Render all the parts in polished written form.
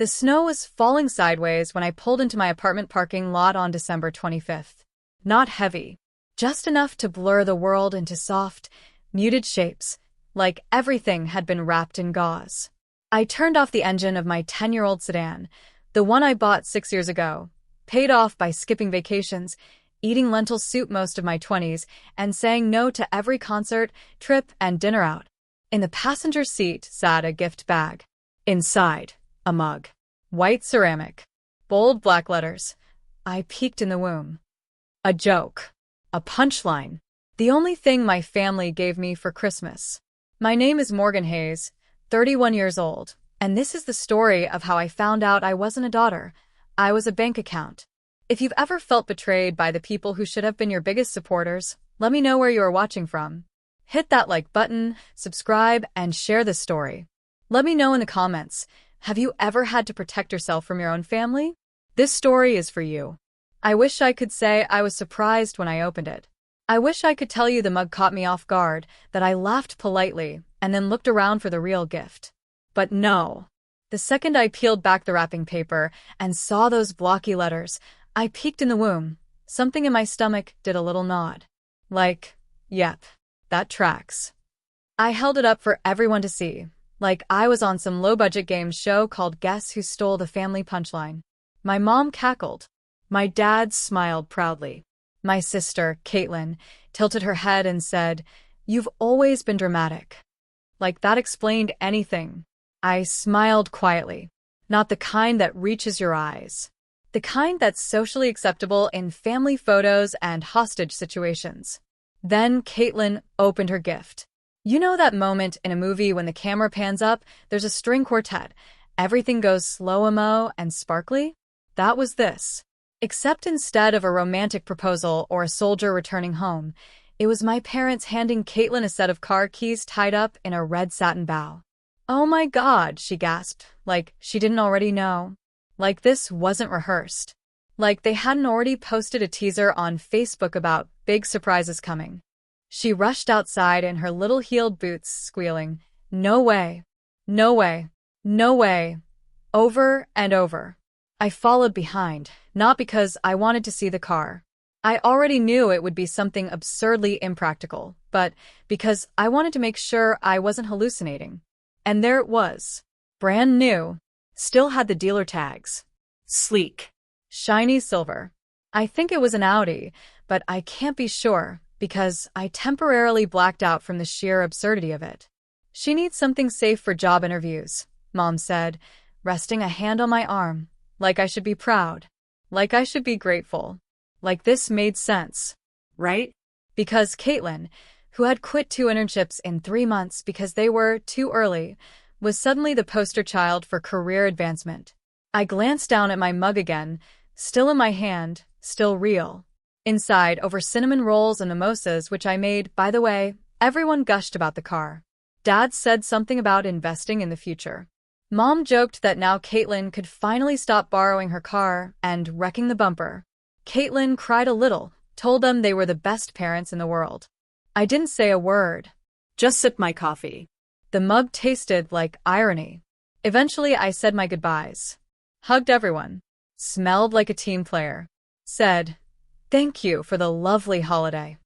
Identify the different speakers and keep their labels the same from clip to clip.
Speaker 1: The snow was falling sideways when I pulled into my apartment parking lot on December 25th. Not heavy, just enough to blur the world into soft, muted shapes, like everything had been wrapped in gauze. I turned off the engine of my 10-year-old sedan, the one I bought 6 years ago, paid off by skipping vacations, eating lentil soup most of my 20s, and saying no to every concert, trip, and dinner out. In the passenger seat sat a gift bag. Inside, a mug. White ceramic. Bold black letters. I peeked in the womb. A joke. A punchline. The only thing my family gave me for Christmas. My name is Morgan Hayes, 31 years old, and this is the story of how I found out I wasn't a daughter. I was a bank account. If you've ever felt betrayed by the people who should have been your biggest supporters, let me know where you are watching from. Hit that like button, subscribe, and share this story. Let me know in the comments, have you ever had to protect yourself from your own family? This story is for you. I wish I could say I was surprised when I opened it. I wish I could tell you the mug caught me off guard, that I laughed politely, and then looked around for the real gift. But no. The second I peeled back the wrapping paper and saw those blocky letters, I peeked in the womb. Something in my stomach did a little nod. Like, yep, that tracks. I held it up for everyone to see, like I was on some low-budget game show called Guess Who Stole the Family Punchline. My mom cackled. My dad smiled proudly. My sister, Caitlin, tilted her head and said, "You've always been dramatic." Like that explained anything. I smiled quietly. Not the kind that reaches your eyes. The kind that's socially acceptable in family photos and hostage situations. Then Caitlin opened her gift. You know that moment in a movie when the camera pans up, there's a string quartet, everything goes slow-mo and sparkly? That was this. Except instead of a romantic proposal or a soldier returning home, it was my parents handing Caitlin a set of car keys tied up in a red satin bow. "Oh my God," she gasped, like she didn't already know. Like this wasn't rehearsed. Like they hadn't already posted a teaser on Facebook about big surprises coming. She rushed outside in her little heeled boots, squealing, "No way, no way, no way," over and over. I followed behind, not because I wanted to see the car. I already knew it would be something absurdly impractical, but because I wanted to make sure I wasn't hallucinating. And there it was. Brand new. Still had the dealer tags. Sleek. Shiny silver. I think it was an Audi, but I can't be sure, because I temporarily blacked out from the sheer absurdity of it. "She needs something safe for job interviews," Mom said, resting a hand on my arm, like I should be proud, like I should be grateful, like this made sense, right? Because Caitlin, who had quit 2 internships in 3 months because they were too early, was suddenly the poster child for career advancement. I glanced down at my mug again, still in my hand, still real. Inside, over cinnamon rolls and mimosas, which I made, by the way, everyone gushed about the car. Dad said something about investing in the future. Mom joked that now Caitlin could finally stop borrowing her car and wrecking the bumper. Caitlin cried a little, told them they were the best parents in the world. I didn't say a word. Just sipped my coffee. The mug tasted like irony. Eventually, I said my goodbyes. Hugged everyone. Smelled like a team player. Said, "Thank you for the lovely holiday."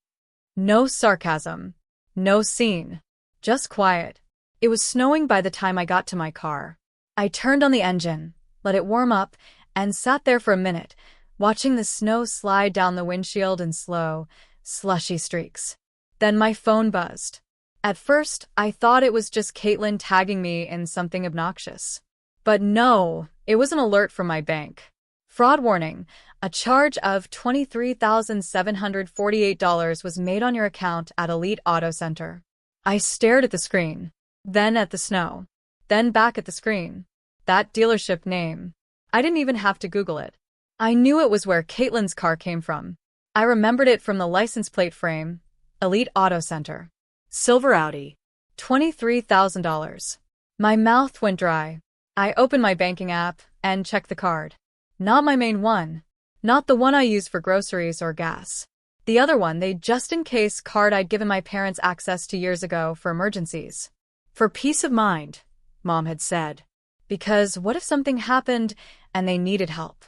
Speaker 1: No sarcasm. No scene. Just quiet. It was snowing by the time I got to my car. I turned on the engine, let it warm up, and sat there for a minute, watching the snow slide down the windshield in slow, slushy streaks. Then my phone buzzed. At first, I thought it was just Caitlin tagging me in something obnoxious. But no, it was an alert from my bank. Fraud warning. A charge of $23,748 was made on your account at Elite Auto Center. I stared at the screen, then at the snow, then back at the screen. That dealership name. I didn't even have to Google it. I knew it was where Caitlin's car came from. I remembered it from the license plate frame. Elite Auto Center. Silver Audi. $23,000. My mouth went dry. I opened my banking app and checked the card. Not my main one. Not the one I use for groceries or gas. The other one, the just-in-case card I'd given my parents access to years ago for emergencies. "For peace of mind," Mom had said. Because what if something happened and they needed help?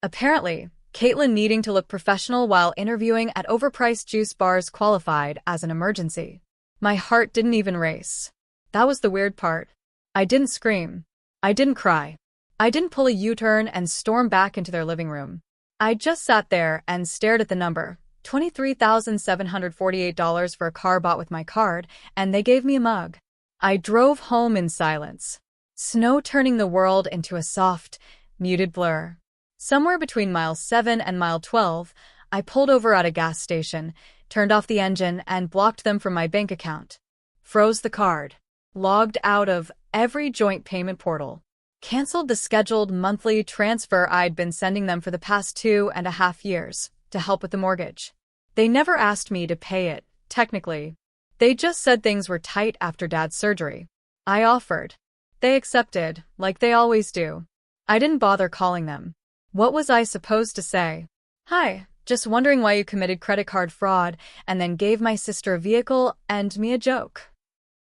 Speaker 1: Apparently, Caitlin needing to look professional while interviewing at overpriced juice bars qualified as an emergency. My heart didn't even race. That was the weird part. I didn't scream. I didn't cry. I didn't pull a U-turn and storm back into their living room. I just sat there and stared at the number, $23,748 for a car bought with my card, and they gave me a mug. I drove home in silence. Snow turning the world into a soft, muted blur. Somewhere between mile 7 and mile 12, I pulled over at a gas station, turned off the engine, and blocked them from my bank account. Froze the card. Logged out of every joint payment portal. Canceled the scheduled monthly transfer I'd been sending them for the past 2.5 years to help with the mortgage. They never asked me to pay it, technically. They just said things were tight after Dad's surgery. I offered. They accepted, like they always do. I didn't bother calling them. What was I supposed to say? Hi, just wondering why you committed credit card fraud and then gave my sister a vehicle and me a joke.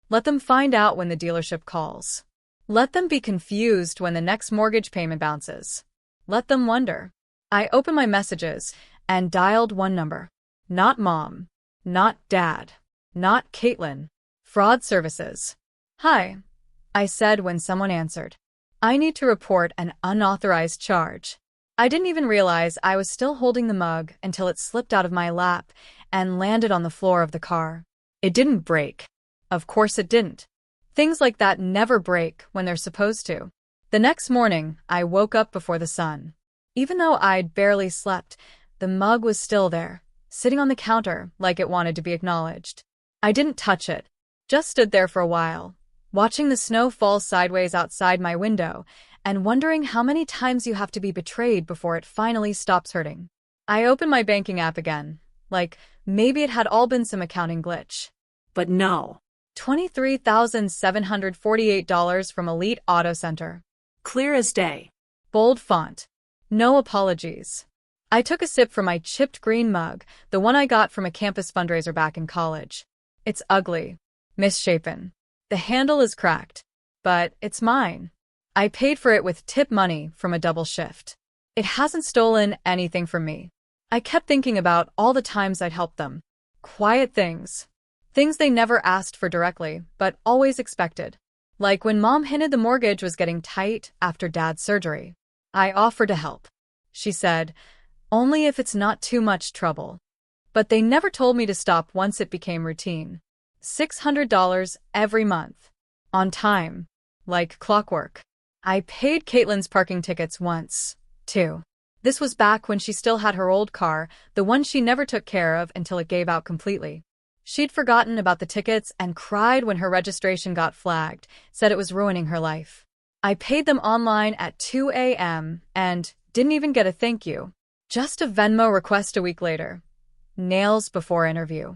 Speaker 1: Let them find out when the dealership calls. Let them be confused when the next mortgage payment bounces. Let them wonder. I opened my messages and dialed one number. Not Mom. Not Dad. Not Caitlin. Fraud services. Hi, I said when someone answered. I need to report an unauthorized charge. I didn't even realize I was still holding the mug until it slipped out of my lap and landed on the floor of the car. It didn't break. Of course it didn't. Things like that never break when they're supposed to. The next morning, I woke up before the sun. Even though I'd barely slept, the mug was still there, sitting on the counter like it wanted to be acknowledged. I didn't touch it, just stood there for a while, watching the snow fall sideways outside my window and wondering how many times you have to be betrayed before it finally stops hurting. I opened my banking app again, like maybe it had all been some accounting glitch. But no. $23,748 from Elite Auto Center. Clear as day. Bold font. No apologies. I took a sip from my chipped green mug, the one I got from a campus fundraiser back in college. It's ugly. Misshapen. The handle is cracked. But it's mine. I paid for it with tip money from a double shift. It hasn't stolen anything from me. I kept thinking about all the times I'd helped them. Quiet things. Things they never asked for directly, but always expected. Like when Mom hinted the mortgage was getting tight after Dad's surgery. I offered to help. She said, only if it's not too much trouble. But they never told me to stop once it became routine. $600 every month. On time. Like clockwork. I paid Caitlin's parking tickets once, too. This was back when she still had her old car, the one she never took care of until it gave out completely. She'd forgotten about the tickets and cried when her registration got flagged, said it was ruining her life. I paid them online at 2 a.m. and didn't even get a thank you. Just a Venmo request a week later. Nails before interview.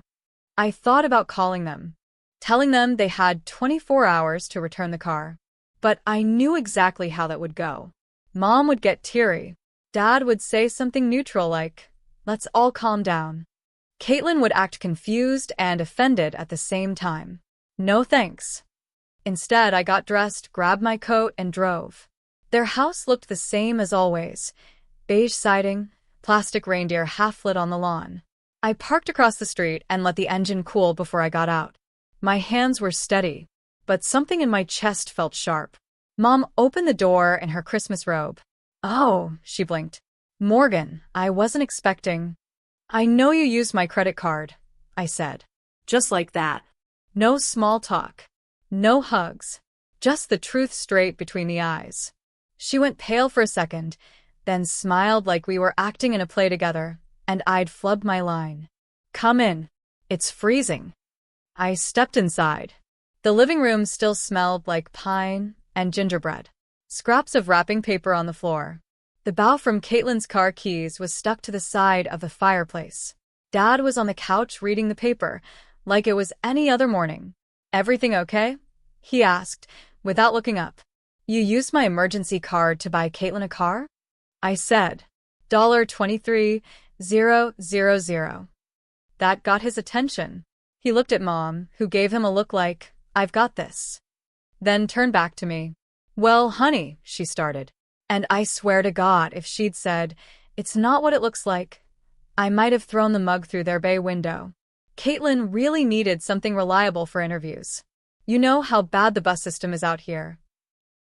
Speaker 1: I thought about calling them, telling them they had 24 hours to return the car. But I knew exactly how that would go. Mom would get teary. Dad would say something neutral like, let's all calm down. Caitlin would act confused and offended at the same time. No thanks. Instead, I got dressed, grabbed my coat, and drove. Their house looked the same as always. Beige siding, plastic reindeer half-lit on the lawn. I parked across the street and let the engine cool before I got out. My hands were steady, but something in my chest felt sharp. Mom opened the door in her Christmas robe. Oh, she blinked. Morgan, I wasn't expecting. I know you used my credit card, I said. Just like that. No small talk. No hugs. Just the truth straight between the eyes. She went pale for a second, then smiled like we were acting in a play together, and I'd flubbed my line. Come in. It's freezing. I stepped inside. The living room still smelled like pine and gingerbread. Scraps of wrapping paper on the floor. The bow from Caitlin's car keys was stuck to the side of the fireplace. Dad was on the couch reading the paper, like it was any other morning. Everything okay? He asked, without looking up. You used my emergency card to buy Caitlin a car? I said. $23,000. That got his attention. He looked at Mom, who gave him a look like, I've got this. Then turned back to me. Well, honey, she started. And I swear to God, if she'd said, "It's not what it looks like," I might have thrown the mug through their bay window. Caitlin really needed something reliable for interviews. You know how bad the bus system is out here.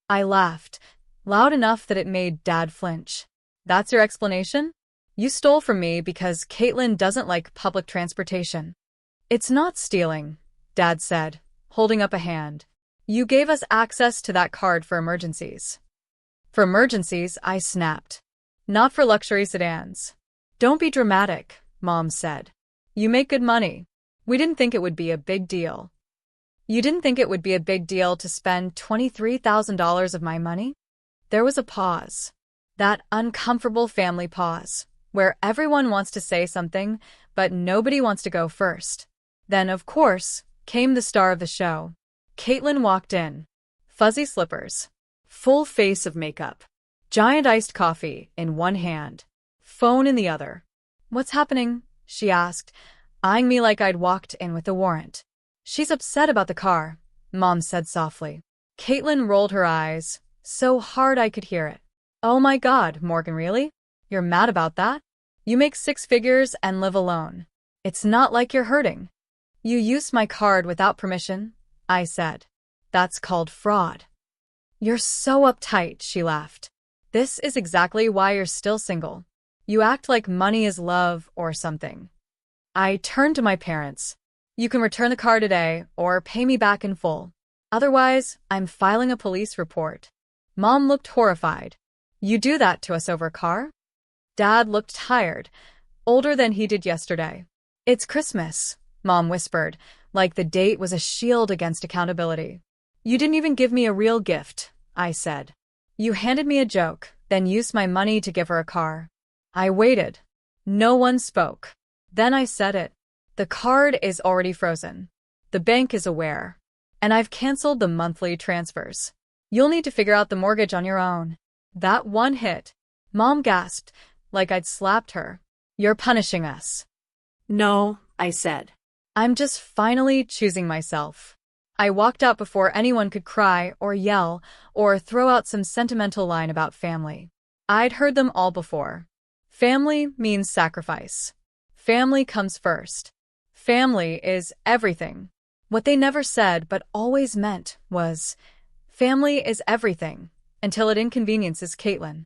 Speaker 1: I laughed, loud enough that it made Dad flinch. That's your explanation? You stole from me because Caitlin doesn't like public transportation. It's not stealing, Dad said, holding up a hand. You gave us access to that card for emergencies. For emergencies, I snapped. Not for luxury sedans. Don't be dramatic, Mom said. You make good money. We didn't think it would be a big deal. You didn't think it would be a big deal to spend $23,000 of my money? There was a pause. That uncomfortable family pause, where everyone wants to say something, but nobody wants to go first. Then, of course, came the star of the show. Caitlin walked in. Fuzzy slippers. Full face of makeup. Giant iced coffee in one hand. Phone in the other. What's happening? She asked, eyeing me like I'd walked in with a warrant. She's upset about the car, Mom said softly. Caitlin rolled her eyes, so hard I could hear it. Oh my God, Morgan, really? You're mad about that? You make 6 figures and live alone. It's not like you're hurting. You used my card without permission, I said. That's called fraud. You're so uptight, she laughed. This is exactly why you're still single. You act like money is love or something. I turned to my parents. You can return the car today or pay me back in full. Otherwise, I'm filing a police report. Mom looked horrified. You do that to us over a car? Dad looked tired, older than he did yesterday. It's Christmas, Mom whispered, like the date was a shield against accountability. You didn't even give me a real gift, I said. You handed me a joke, then used my money to give her a car. I waited. No one spoke. Then I said it. The card is already frozen. The bank is aware. And I've canceled the monthly transfers. You'll need to figure out the mortgage on your own. That one hit. Mom gasped, like I'd slapped her. You're punishing us.
Speaker 2: No, I said.
Speaker 1: I'm just finally choosing myself. I walked out before anyone could cry or yell or throw out some sentimental line about family. I'd heard them all before. Family means sacrifice. Family comes first. Family is everything. What they never said but always meant was, family is everything, until it inconveniences Caitlin.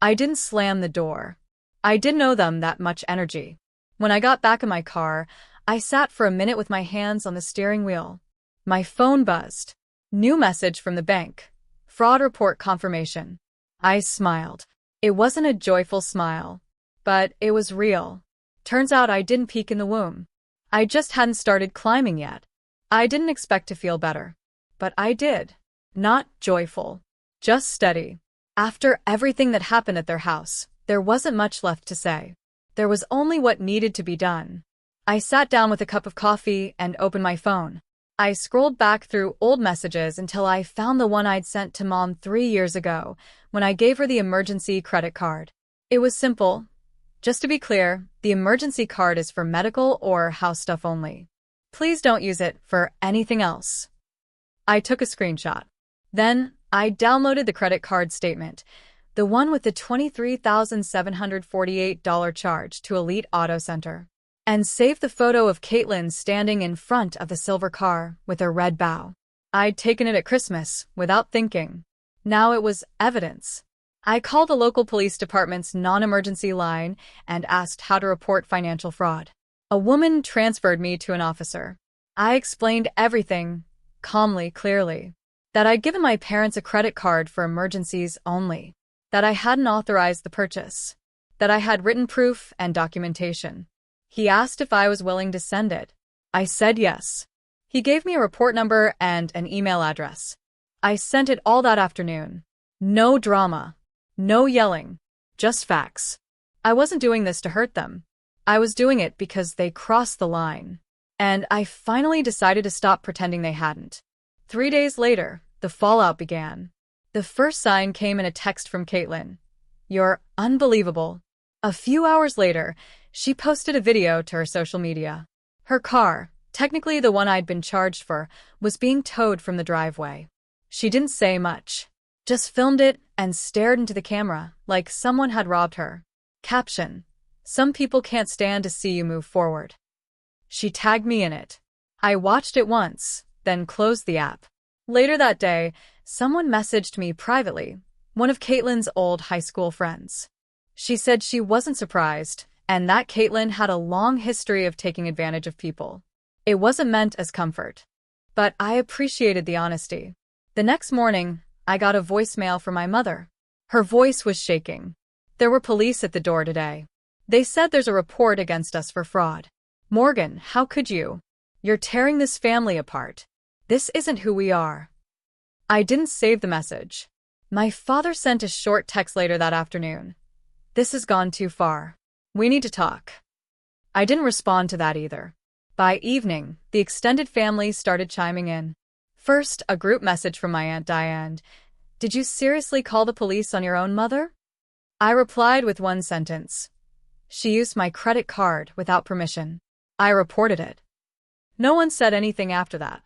Speaker 1: I didn't slam the door. I didn't owe them that much energy. When I got back in my car, I sat for a minute with my hands on the steering wheel. My phone buzzed. New message from the bank. Fraud report confirmation. I smiled. It wasn't a joyful smile, but it was real. Turns out I didn't peak in the womb. I just hadn't started climbing yet. I didn't expect to feel better. But I did. Not joyful. Just steady. After everything that happened at their house, there wasn't much left to say. There was only what needed to be done. I sat down with a cup of coffee and opened my phone. I scrolled back through old messages until I found the one I'd sent to Mom 3 years ago, when I gave her the emergency credit card. It was simple. Just to be clear, the emergency card is for medical or house stuff only. Please don't use it for anything else. I took a screenshot. Then, I downloaded the credit card statement, the one with the $23,748 charge to Elite Auto Center, and saved the photo of Caitlin standing in front of the silver car with her red bow. I'd taken it at Christmas, without thinking. Now it was evidence. I called the local police department's non-emergency line and asked how to report financial fraud. A woman transferred me to an officer. I explained everything, calmly, clearly. That I'd given my parents a credit card for emergencies only. That I hadn't authorized the purchase. That I had written proof and documentation. He asked if I was willing to send it. I said yes. He gave me a report number and an email address. I sent it all that afternoon. No drama. No yelling. Just facts. I wasn't doing this to hurt them. I was doing it because they crossed the line. And I finally decided to stop pretending they hadn't. 3 days later, the fallout began. The first sign came in a text from Caitlin. You're unbelievable. A few hours later, she posted a video to her social media. Her car, technically the one I'd been charged for, was being towed from the driveway. She didn't say much. Just filmed it and stared into the camera like someone had robbed her. Caption: Some people can't stand to see you move forward. She tagged me in it. I watched it once, then closed the app. Later that day, someone messaged me privately, one of Caitlin's old high school friends. She said she wasn't surprised, and that Caitlin had a long history of taking advantage of people. It wasn't meant as comfort. But I appreciated the honesty. The next morning, I got a voicemail from my mother. Her voice was shaking. There were police at the door today. They said there's a report against us for fraud. Morgan, how could you? You're tearing this family apart. This isn't who we are. I didn't save the message. My father sent a short text later that afternoon. This has gone too far. We need to talk. I didn't respond to that either. By evening, the extended family started chiming in. First, a group message from my Aunt Diane. Did you seriously call the police on your own mother? I replied with one sentence. She used my credit card without permission. I reported it. No one said anything after that.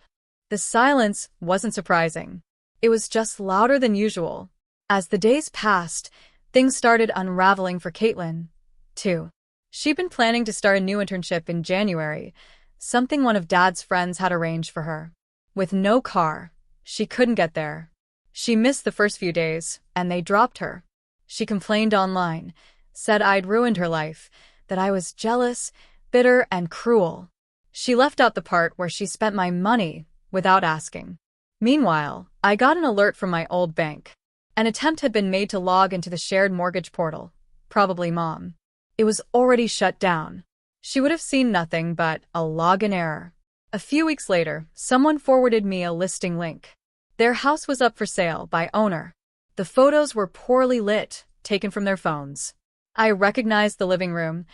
Speaker 1: The silence wasn't surprising. It was just louder than usual. As the days passed, things started unraveling for Caitlin, too. She'd been planning to start a new internship in January, something one of Dad's friends had arranged for her. With no car, she couldn't get there. She missed the first few days, and they dropped her. She complained online, said I'd ruined her life, that I was jealous, bitter, and cruel. She left out the part where she spent my money without asking. Meanwhile, I got an alert from my old bank. An attempt had been made to log into the shared mortgage portal, probably Mom. It was already shut down. She would have seen nothing but a login error. A few weeks later, someone forwarded me a listing link. Their house was up for sale by owner. The photos were poorly lit, taken from their phones. I recognized the living room,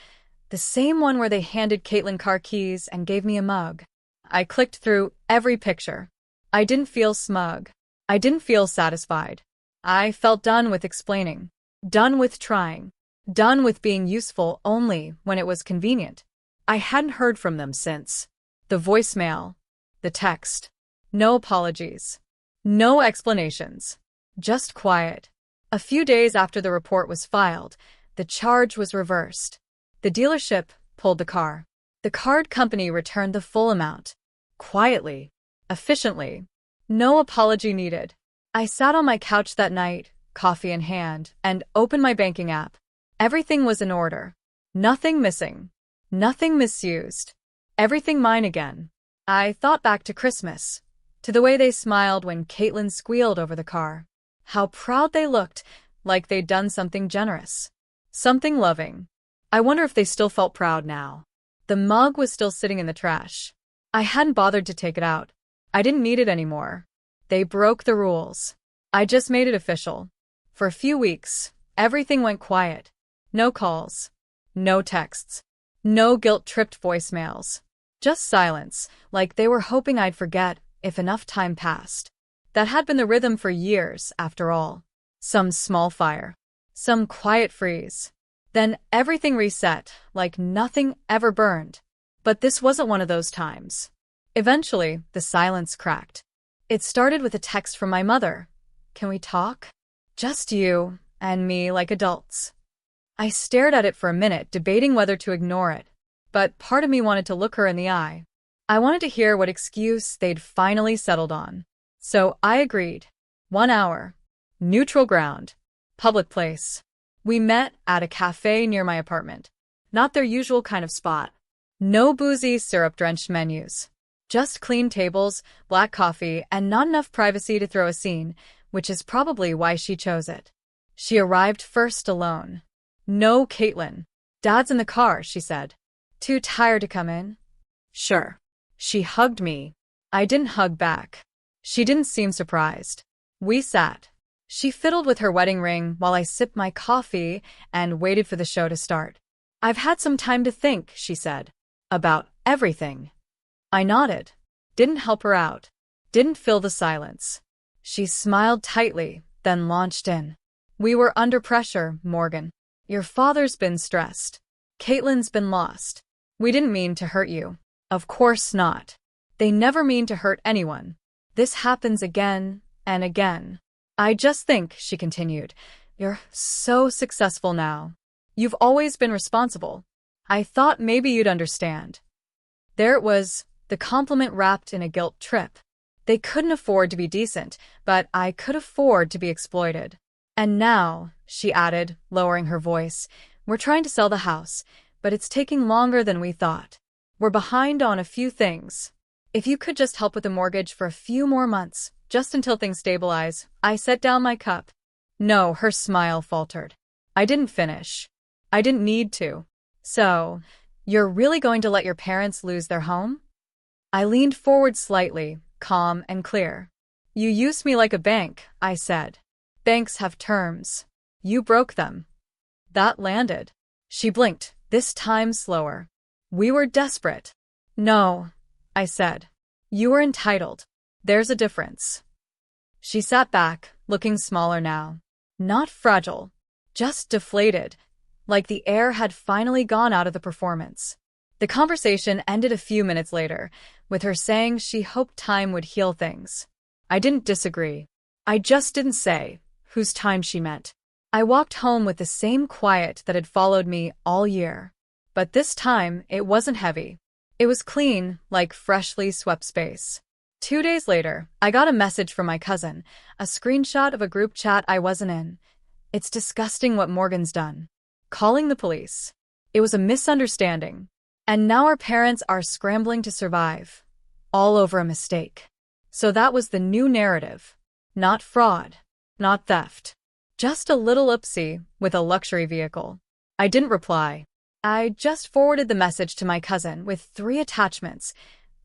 Speaker 1: the same one where they handed Caitlin car keys and gave me a mug. I clicked through every picture. I didn't feel smug. I didn't feel satisfied. I felt done with explaining, done with trying, done with being useful only when it was convenient. I hadn't heard from them since. The voicemail, the text. No apologies. No explanations. Just quiet. A few days after the report was filed, the charge was reversed. The dealership pulled the car. The card company returned the full amount. Quietly. Efficiently. No apology needed. I sat on my couch that night, coffee in hand, and opened my banking app. Everything was in order. Nothing missing. Nothing misused. Everything mine again. I thought back to Christmas, to the way they smiled when Caitlin squealed over the car. How proud they looked, like they'd done something generous. Something loving. I wonder if they still felt proud now. The mug was still sitting in the trash. I hadn't bothered to take it out. I didn't need it anymore. They broke the rules. I just made it official. For a few weeks, everything went quiet. No calls. No texts. No guilt-tripped voicemails. Just silence, like they were hoping I'd forget if enough time passed. That had been the rhythm for years, after all. Some small fire. Some quiet freeze. Then everything reset, like nothing ever burned. But this wasn't one of those times. Eventually, the silence cracked. It started with a text from my mother. Can we talk? Just you and me like adults. I stared at it for a minute, debating whether to ignore it. But part of me wanted to look her in the eye. I wanted to hear what excuse they'd finally settled on. So I agreed. 1 hour. Neutral ground. Public place. We met at a cafe near my apartment. Not their usual kind of spot. No boozy, syrup-drenched menus. Just clean tables, black coffee, and not enough privacy to throw a scene, which is probably why she chose it. She arrived first alone. No, Caitlin. Dad's in the car, she said. Too tired to come in? Sure. She hugged me. I didn't hug back. She didn't seem surprised. We sat. She fiddled with her wedding ring while I sipped my coffee and waited for the show to start. I've had some time to think, she said. About everything. I nodded. Didn't help her out. Didn't fill the silence. She smiled tightly, then launched in. We were under pressure, Morgan. Your father's been stressed. Caitlin's been lost. We didn't mean to hurt you. Of course not. They never mean to hurt anyone. This happens again and again. I just think, she continued, you're so successful now. You've always been responsible. I thought maybe you'd understand. There it was, the compliment wrapped in a guilt trip. They couldn't afford to be decent, but I could afford to be exploited. And now, she added, lowering her voice, we're trying to sell the house, but it's taking longer than we thought. We're behind on a few things. If you could just help with the mortgage for a few more months, just until things stabilize. I set down my cup. No, her smile faltered. I didn't finish. I didn't need to. So, you're really going to let your parents lose their home? I leaned forward slightly, calm and clear. You used me like a bank, I said. Banks have terms. You broke them. That landed. She blinked, this time slower. We were desperate. No, I said. You were entitled. There's a difference. She sat back, looking smaller now. Not fragile, just deflated, like the air had finally gone out of the performance. The conversation ended a few minutes later, with her saying she hoped time would heal things. I didn't disagree. I just didn't say whose time she meant. I walked home with the same quiet that had followed me all year. But this time, it wasn't heavy. It was clean, like freshly swept space. 2 days later, I got a message from my cousin, a screenshot of a group chat I wasn't in. It's disgusting what Morgan's done. Calling the police. It was a misunderstanding. And now our parents are scrambling to survive. All over a mistake. So that was the new narrative. Not fraud. Not theft. Just a little oopsie with a luxury vehicle. I didn't reply. I just forwarded the message to my cousin with 3 attachments.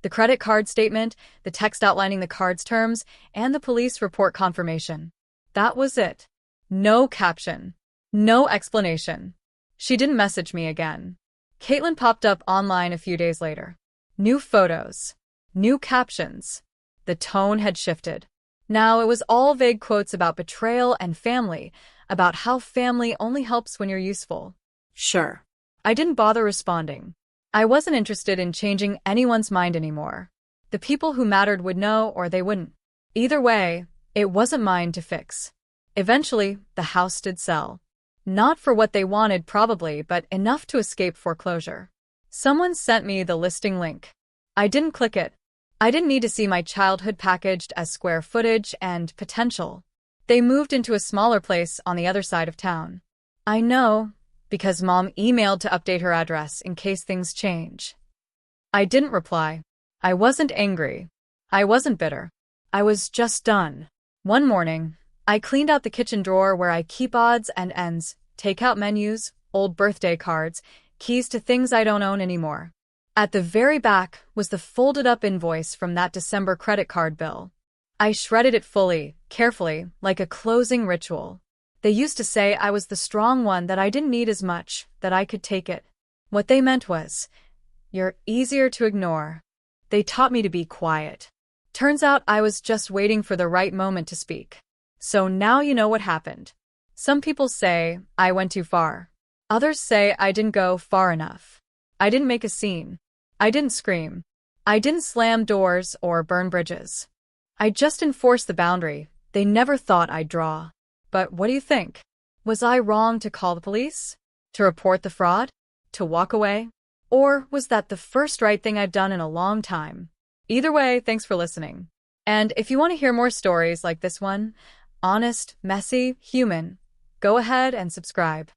Speaker 1: The credit card statement, the text outlining the card's terms, and the police report confirmation. That was it. No caption. No explanation. She didn't message me again. Caitlin popped up online a few days later. New photos. New captions. The tone had shifted. Now it was all vague quotes about betrayal and family, about how family only helps when you're useful.
Speaker 2: Sure.
Speaker 1: I didn't bother responding. I wasn't interested in changing anyone's mind anymore. The people who mattered would know or they wouldn't. Either way, it wasn't mine to fix. Eventually, the house did sell. Not for what they wanted probably, but enough to escape foreclosure. Someone sent me the listing link. I didn't click it. I didn't need to see my childhood packaged as square footage and potential. They moved into a smaller place on the other side of town. I know, because Mom emailed to update her address in case things change. I didn't reply. I wasn't angry. I wasn't bitter. I was just done. One morning, I cleaned out the kitchen drawer where I keep odds and ends, takeout menus, old birthday cards, keys to things I don't own anymore. At the very back was the folded-up invoice from that December credit card bill. I shredded it fully, carefully, like a closing ritual. They used to say I was the strong one, that I didn't need as much, that I could take it. What they meant was, you're easier to ignore. They taught me to be quiet. Turns out I was just waiting for the right moment to speak. So now you know what happened. Some people say I went too far. Others say I didn't go far enough. I didn't make a scene. I didn't scream. I didn't slam doors or burn bridges. I just enforced the boundary they never thought I'd draw. But what do you think? Was I wrong to call the police? To report the fraud? To walk away? Or was that the first right thing I've done in a long time? Either way, thanks for listening. And if you want to hear more stories like this one, honest, messy, human, go ahead and subscribe.